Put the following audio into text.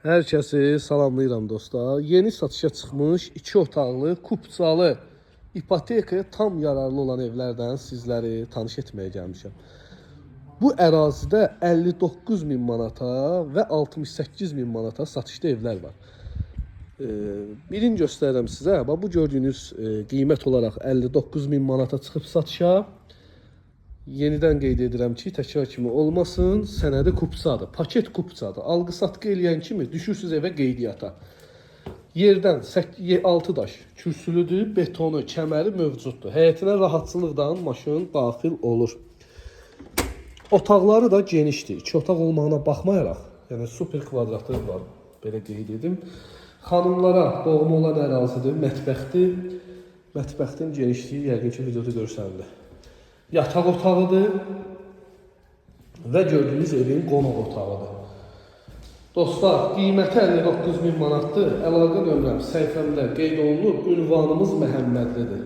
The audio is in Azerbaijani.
Hər kəsi salamlayıram dostlar. Yeni satışa çıxmış 2 otaqlı, kupçalı, ipotekaya tam yararlı olan evlərdən sizləri tanış etməyə gəlmişəm. Bu ərazidə 59 min manata və 68 min manata satışda evlər var. Birini göstərirəm sizə. Bu gördüyünüz qiymət olaraq 59 min manata çıxıb satışa. Yenidən qeyd edirəm ki, təkrar kimi olmasın, sənədi kupçadır, paket kupçadır. Alqı-satqı eləyən kimi düşürsüz evə qeydiyyata. Yerdən 6 daş kürsülüdür, betonu, kəməri mövcuddur. Həyətinə rahatçılıqdan maşın daxil olur. Otaqları da genişdir. 2 otaq olmağına baxmayaraq, yəni super kvadratı var, belə qeyd edim. Xanımlara doğma olan ərazidir, mətbəxdir. Mətbəxtin genişliyi yəqin ki, videoda görsənilir. Yataq otağıdır və gördüyünüz evin qonaq otağıdır. Dostlar, qiyməti 59 min manatdır. Əlaqə nömrəm səhifəmdə qeyd olunub, ünvanımız Məhəmmədlidir.